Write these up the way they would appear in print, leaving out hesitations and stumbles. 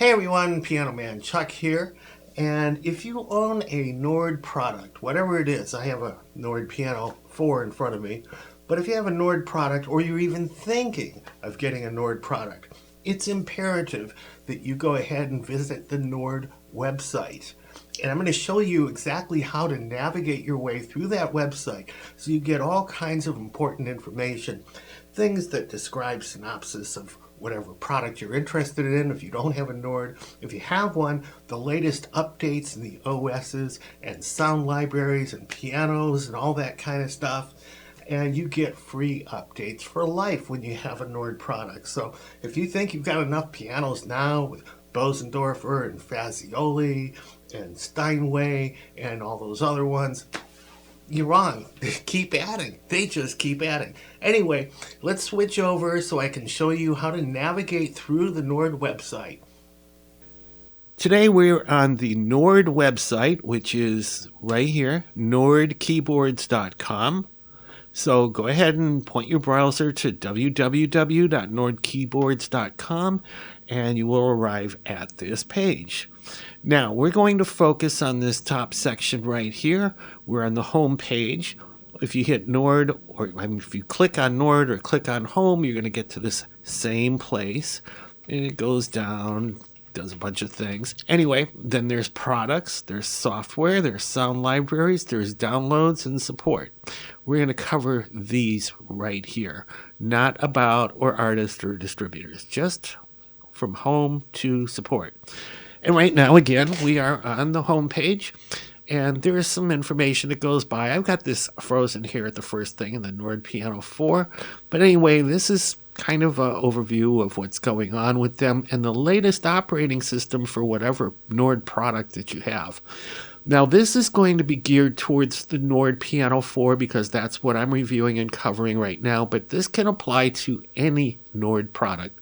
Hey everyone, Piano Man Chuck here. And if you own a Nord product, whatever it is, I have a Nord Piano 4 in front of me, but if you have a Nord product or you're even thinking of getting a Nord product, it's imperative that you go ahead and visit the Nord website. And I'm going to show you exactly how to navigate your way through that website so you get all kinds of important information. Things that describe synopsis of whatever product you're interested in if you don't have a Nord. If you have one, the latest updates in the OSs and sound libraries and pianos and all that kind of stuff. And you get free updates for life when you have a Nord product. So if you think you've got enough pianos now with Bosendorfer and Fazioli and Steinway and all those other ones, you're wrong. They keep adding. They just keep adding. Anyway, let's switch over so I can show you how to navigate through the Nord website. Today we're on the Nord website, which is right here, nordkeyboards.com. So go ahead and point your browser to www.nordkeyboards.com and you will arrive at this page. Now we're going to focus on this top section right here. We're on the home page. If you hit Nord, or if you click on Nord or click on home, you're going to get to this same place. And it goes down, does a bunch of things. Anyway, then there's products, there's software, there's sound libraries, there's downloads and support. We're going to cover these right here. Not about or artists or distributors, just from home to support. And right now, again, we are on the home page, and there is some information that goes by. I've got this frozen here at the first thing in the Nord Piano 4. But anyway, this is kind of an overview of what's going on with them and the latest operating system for whatever Nord product that you have. Now, this is going to be geared towards the Nord Piano 4 because that's what I'm reviewing and covering right now, but this can apply to any Nord product.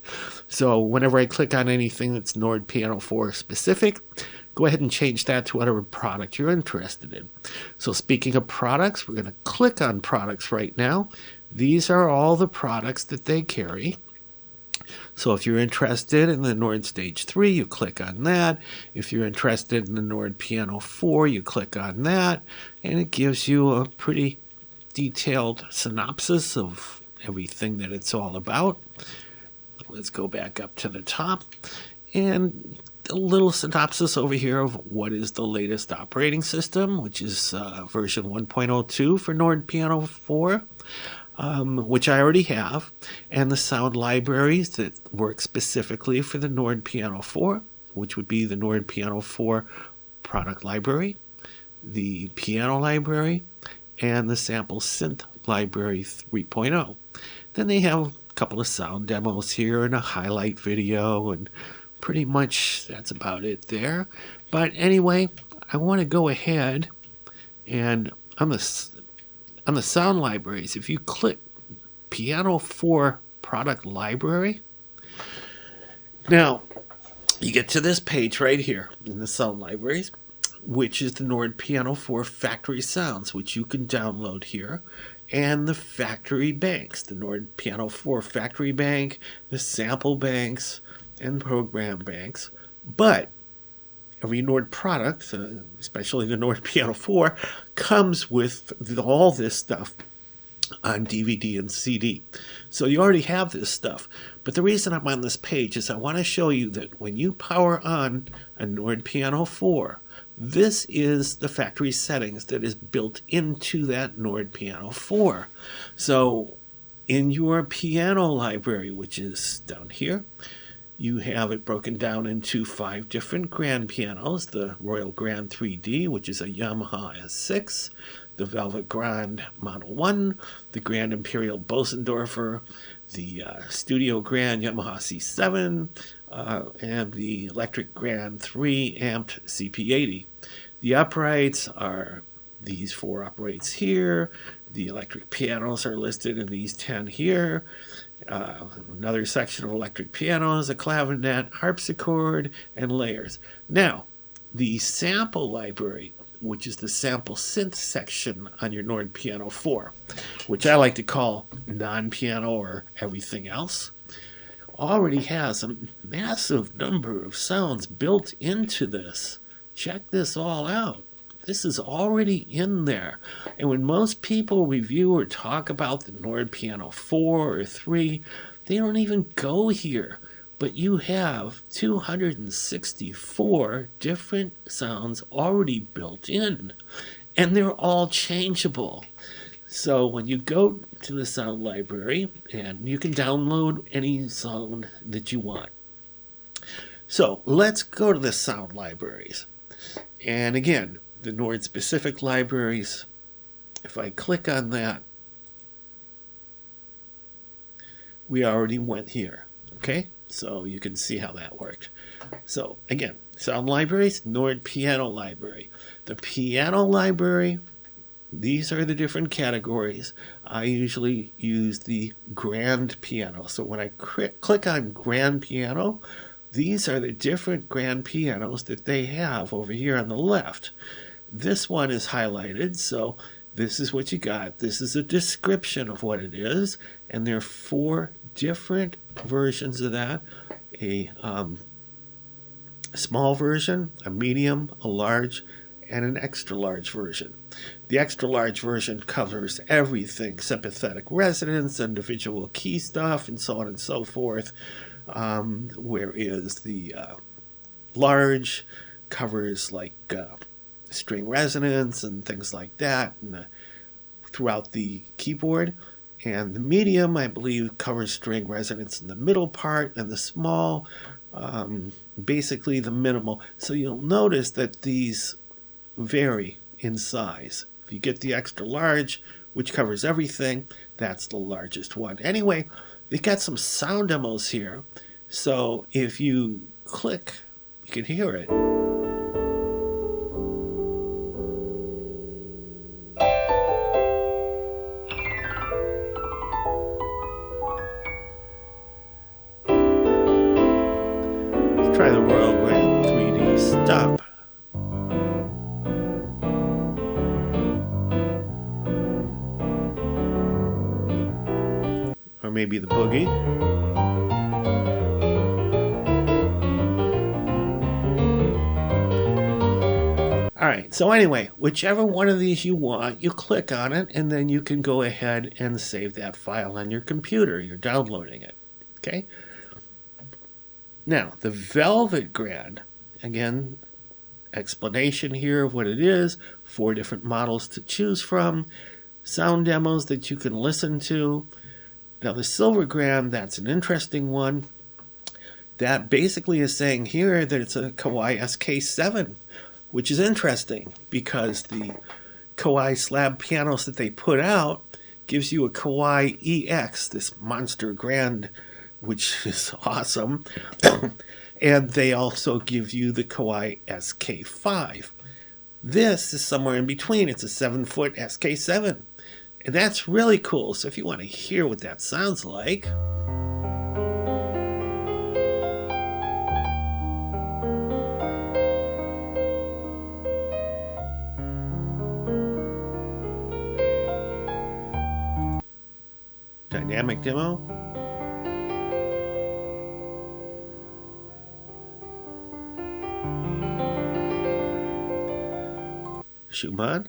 So whenever I click on anything that's Nord Piano 4 specific, go ahead and change that to whatever product you're interested in. So speaking of products, we're going to click on products right now. These are all the products that they carry. So if you're interested in the Nord Stage 3, you click on that. If you're interested in the Nord Piano 4, you click on that. And it gives you a pretty detailed synopsis of everything that it's all about. Let's go back up to the top. And a little synopsis over here of what is the latest operating system, which is version 1.02 for Nord Piano 4. Which I already have, and the sound libraries that work specifically for the Nord Piano 4, which would be the Nord Piano 4 product library, the piano library, and the sample synth library 3.0. Then they have a couple of sound demos here and a highlight video, and pretty much that's about it there. But anyway, I want to go ahead and on the sound libraries, if you click Piano 4 product library, now you get to this page right here in the sound libraries, which is the Nord Piano 4 factory sounds, which you can download here, and the factory banks, the Nord Piano 4 factory bank, the sample banks, and program banks. But every Nord product, especially the Nord Piano 4, comes with all this stuff on DVD and CD. So you already have this stuff. But the reason I'm on this page is I want to show you that when you power on a Nord Piano 4, this is the factory settings that is built into that Nord Piano 4. So in your piano library, which is down here, you have it broken down into 5 different grand pianos, the Royal Grand 3D, which is a Yamaha S6, the Velvet Grand Model 1, the Grand Imperial Bosendorfer, the Studio Grand Yamaha C7, and the Electric Grand 3 amped CP80. The uprights are these 4 uprights here. The electric pianos are listed in these 10 here. Another section of electric pianos, a clavinet, harpsichord, and layers. Now, the sample library, which is the sample synth section on your Nord Piano 4, which I like to call non-piano or everything else. already has a massive number of sounds built into this. Check this all out. This is already in there. And when most people review or talk about the Nord Piano 4 or 3, they don't even go here. But you have 264 different sounds already built in, and they're all changeable. So when you go to the sound library, and you can download any sound that you want. So let's go to the sound libraries. And again, the Nord specific libraries, if I click on that, we already went here. Okay, so you can see how that worked. So again, sound libraries, Nord Piano Library. The piano library, these are the different categories. I usually use the grand piano. So when I click on grand piano, these are the different grand pianos that they have over here on the left. This one is highlighted, so this is what you got. This is a description of what it is, and there are 4 different versions of that. A small version, a medium, a large, and an extra large version. The extra large version covers everything: sympathetic resonance, individual key stuff, and so on and so forth. Whereas the large covers like string resonance and things like that throughout the keyboard. And the medium, I believe, covers string resonance in the middle part, and the small, basically the minimal. So you'll notice that these vary in size. If you get the extra large, which covers everything, that's the largest one. Anyway, they got some sound demos here. So if you click, you can hear it. Let's try the Royal Grand 3D Stop. Or maybe the Boogie. Alright, so anyway, whichever one of these you want, you click on it, and then you can go ahead and save that file on your computer. You're downloading it. Okay? Now, the Velvet Grand, again, explanation here of what it is, 4 different models to choose from, sound demos that you can listen to. Now, the Silver Grand, that's an interesting one. That basically is saying here that it's a Kawai SK7, which is interesting because the Kawai slab pianos that they put out gives you a Kawai EX, this monster grand, which is awesome. And they also give you the Kawai SK5. This is somewhere in between. It's a 7-foot SK7. And that's really cool. So if you want to hear what that sounds like, dynamic demo. Schumann.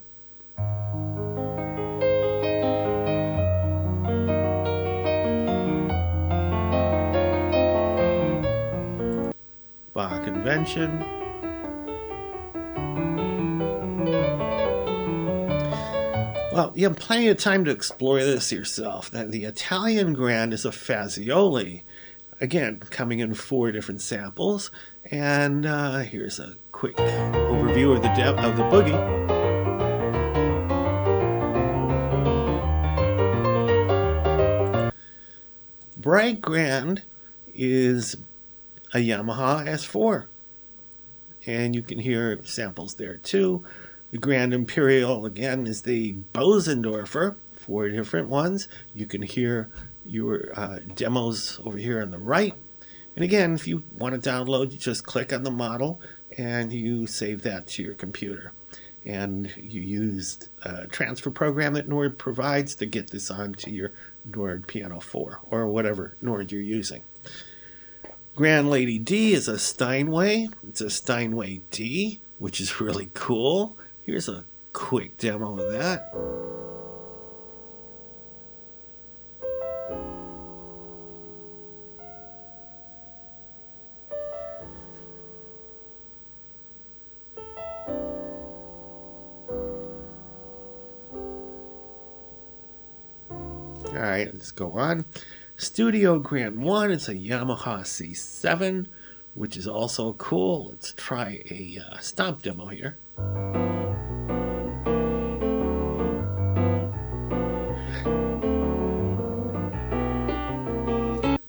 Bach Convention. Well, you have plenty of time to explore this yourself. The Italian Grand is a Fazioli. Again, coming in 4 different samples. And here's a quick overview of the Boogie. Bright Grand is a Yamaha S4. And you can hear samples there too. The Grand Imperial, again, is the Bosendorfer, 4 different ones. You can hear your demos over here on the right. And again, if you want to download, you just click on the model and you save that to your computer. And you use a transfer program that Nord provides to get this onto your Nord Piano 4 or whatever Nord you're using. Grand Lady D is a Steinway. It's a Steinway D, which is really cool. Here's a quick demo of that. All right, let's go on. Studio Grand 1 is a Yamaha C7, which is also cool. Let's try a stomp demo here.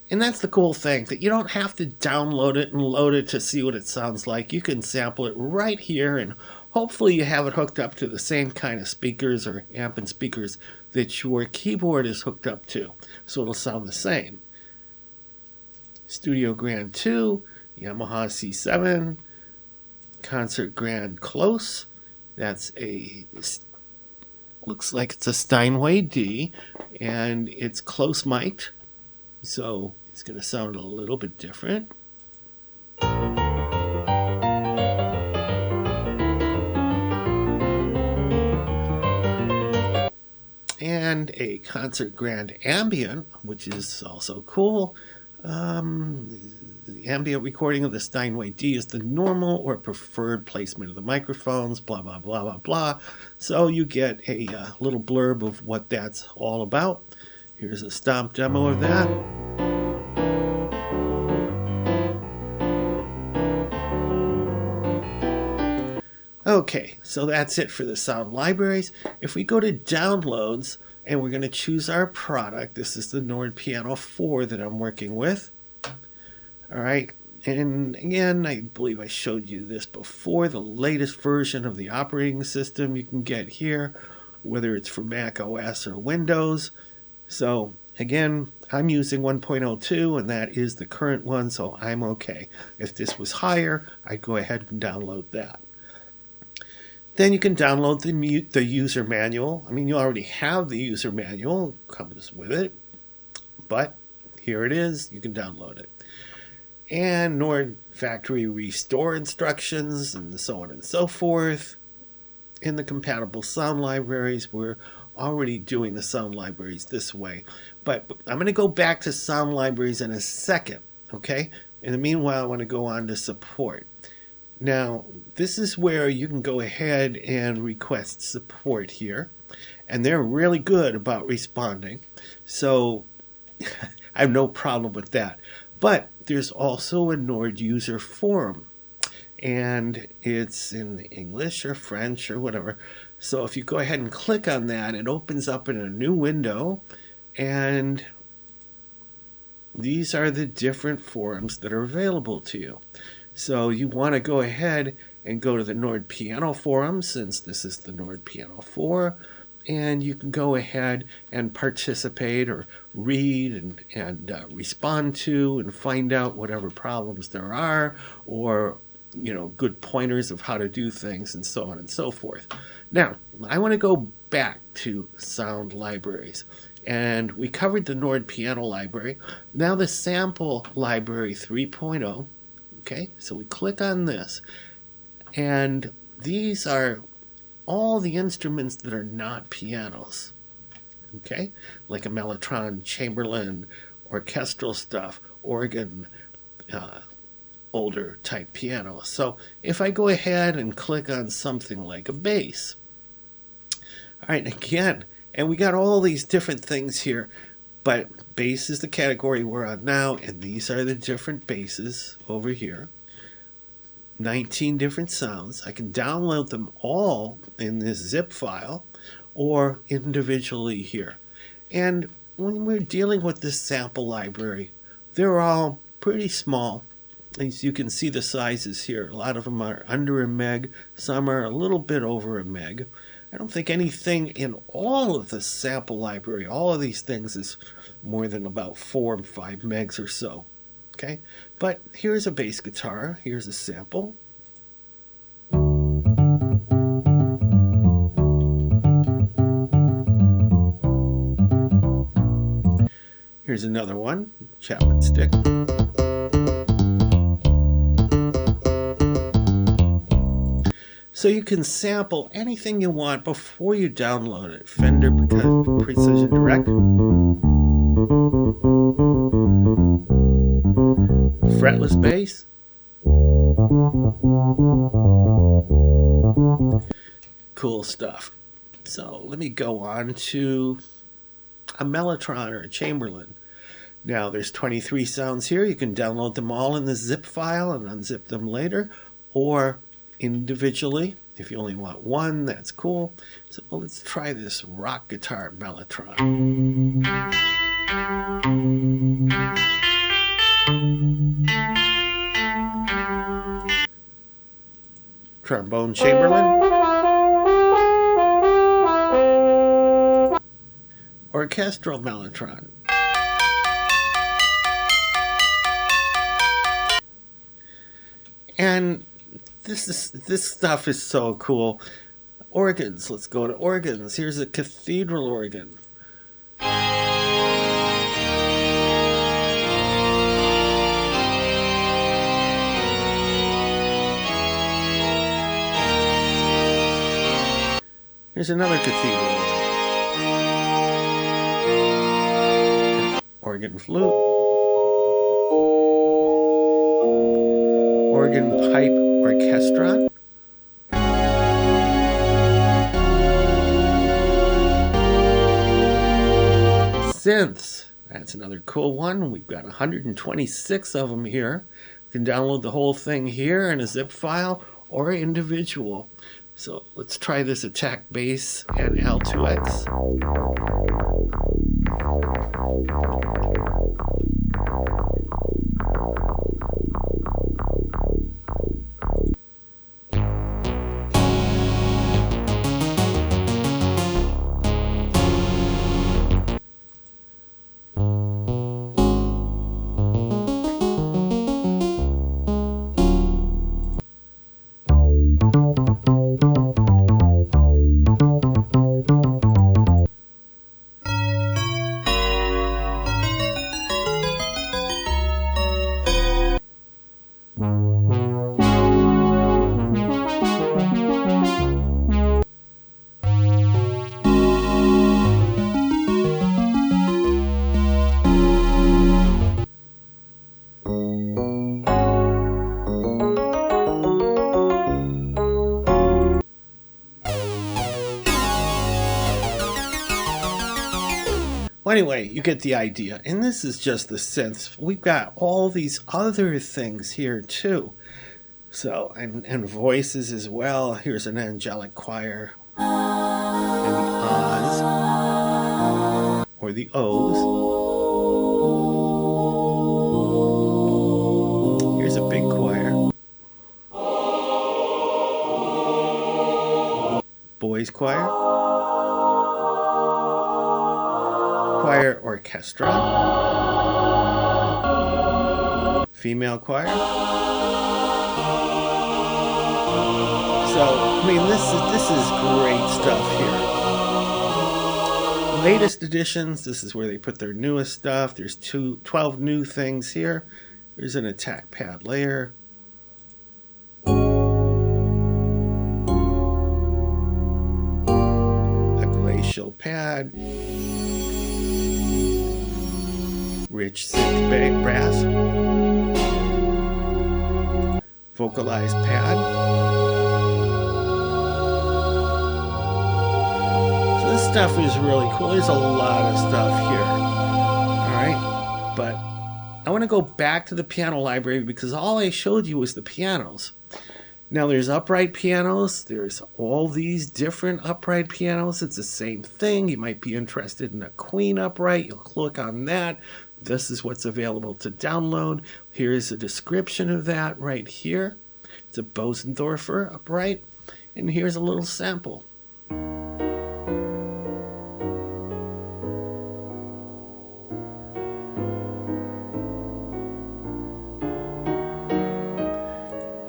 And that's the cool thing, that you don't have to download it and load it to see what it sounds like. You can sample it right here, and hopefully you have it hooked up to the same kind of speakers or amp and speakers that your keyboard is hooked up to, so it'll sound the same. Studio Grand 2, Yamaha C7, Concert Grand Close. That's looks like it's a Steinway D, and it's close mic'd, so it's going to sound a little bit different. And a Concert Grand Ambient, which is also cool. The ambient recording of the Steinway D is the normal or preferred placement of the microphones, blah, blah, blah, blah, blah. So you get a little blurb of what that's all about. Here's a stomp demo of that. Okay, so that's it for the sound libraries. If we go to downloads and we're going to choose our product, this is the Nord Piano 4 that I'm working with. All right, and again, I believe I showed you this before, the latest version of the operating system you can get here, whether it's for Mac OS or Windows. So again, I'm using 1.02 and that is the current one, so I'm okay. If this was higher, I'd go ahead and download that. Then you can download the user manual. I mean, you already have the user manual, it comes with it, but here it is, you can download it. And Nord factory restore instructions and so on and so forth. In the compatible sound libraries, we're already doing the sound libraries this way. But I'm going to go back to sound libraries in a second, okay? In the meanwhile, I want to go on to support. Now, this is where you can go ahead and request support here, and they're really good about responding, so I have no problem with that. But there's also a Nord user forum, and it's in English or French or whatever. So if you go ahead and click on that, it opens up in a new window, and these are the different forums that are available to you. So you want to go ahead and go to the Nord Piano forum, since this is the Nord Piano 4, and you can go ahead and participate or read and respond to and find out whatever problems there are, or good pointers of how to do things and so on and so forth. Now, I want to go back to sound libraries. And we covered the Nord Piano library. Now the sample library 3.0. Okay, so we click on this, and these are all the instruments that are not pianos, okay, like a mellotron, Chamberlin, orchestral stuff, organ, older type piano. So if I go ahead and click on something like a bass, all right, again, and we got all these different things here, but bass is the category we're on now, and these are the different basses over here. 19 different sounds. I can download them all in this zip file or individually here. And when we're dealing with this sample library, they're all pretty small. As you can see the sizes here. A lot of them are under a meg, some are a little bit over a meg. I don't think anything in all of the sample library, all of these things, is more than about 4 or 5 megs or so. Okay, but here's a bass guitar. Here's a sample. Here's another one, Chapman stick. So you can sample anything you want before you download it. Fender Precision Direct, fretless bass, cool stuff. So let me go on to a Mellotron or a Chamberlin. Now there's 23 sounds here. You can download them all in the zip file and unzip them later, or individually. If you only want one, that's cool. So let's try this rock guitar Mellotron. Trombone Chamberlin. Orchestral Mellotron. And this stuff is so cool. Organs, let's go to organs. Here's a cathedral organ. Here's another cathedral organ. Organ flute. Organ pipe orchestra. Synths. That's another cool one. We've got 126 of them here. You can download the whole thing here in a zip file or individual. So let's try this attack bass and L2X. Well, anyway, you get the idea. And this is just the synths. We've got all these other things here too. So, and voices as well. Here's an angelic choir. And the ahs. Or the ohs. Here's a big choir. Boys choir. Choir orchestra, female choir. So, I mean, this is great stuff here. Latest editions, this is where they put their newest stuff. There's 12 new things here. There's an attack pad layer. A glacial pad. Rich synth brass, vocalized pad. So this stuff is really cool. There's a lot of stuff here. All right, but I want to go back to the piano library because all I showed you was the pianos. Now there's upright pianos. There's all these different upright pianos. It's the same thing. You might be interested in a Queen upright. You'll click on that. This is what's available to download. Here's a description of that right here. It's a Bosendorfer upright. And here's a little sample.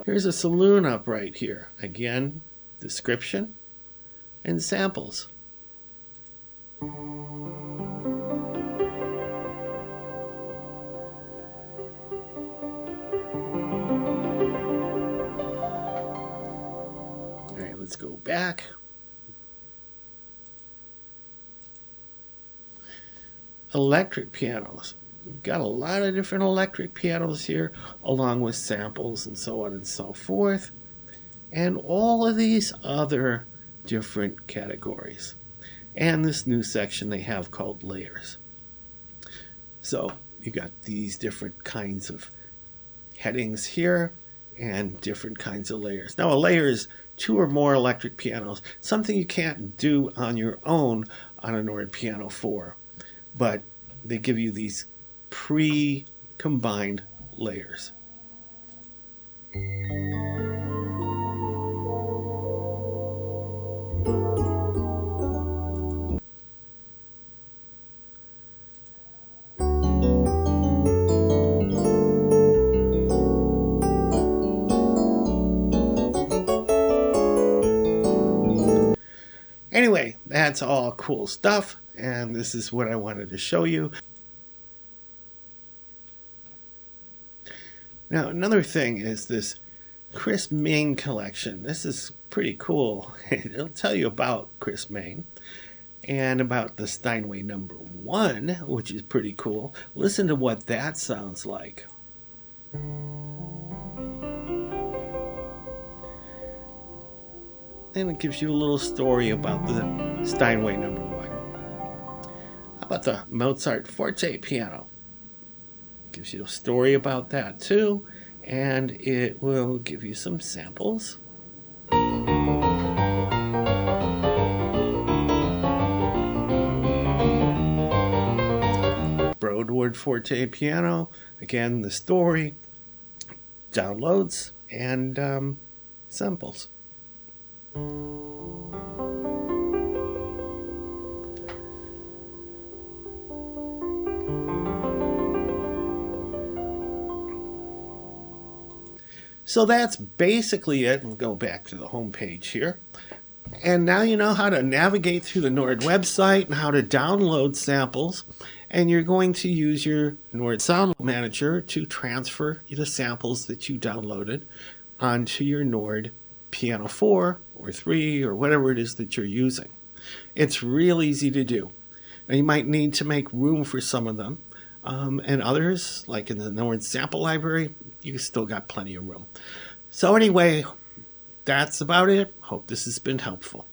Here's a saloon upright here. Again, description and samples. back. Electric pianos. We've got a lot of different electric pianos here, along with samples and so on and so forth. And all of these other different categories. And this new section they have called layers. So you got these different kinds of headings here and different kinds of layers. Now a layer is 2 or more electric pianos, something you can't do on your own on a Nord Piano 4, but they give you these pre-combined layers. Anyway, that's all cool stuff, and this is what I wanted to show you. Now, another thing is this Chris Main collection. This is pretty cool. It'll tell you about Chris Main and about the Steinway number 1, which is pretty cool. Listen to what that sounds like. And it gives you a little story about the Steinway number 1. How about the Mozart Forte piano? Gives you a story about that too, and it will give you some samples. Broadwood Forte piano, again the story, downloads, and samples. So that's basically it. We'll go back to the home page here. And now you know how to navigate through the Nord website and how to download samples. And you're going to use your Nord Sound Manager to transfer the samples that you downloaded onto your Nord Piano 4 or 3 or whatever it is that you're using. It's real easy to do. Now you might need to make room for some of them. And others, like in the Nord sample library, you still got plenty of room. So anyway, that's about it. Hope this has been helpful.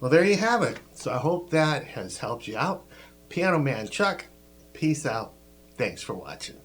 Well, there you have it. So I hope that has helped you out. Piano Man Chuck, peace out. Thanks for watching.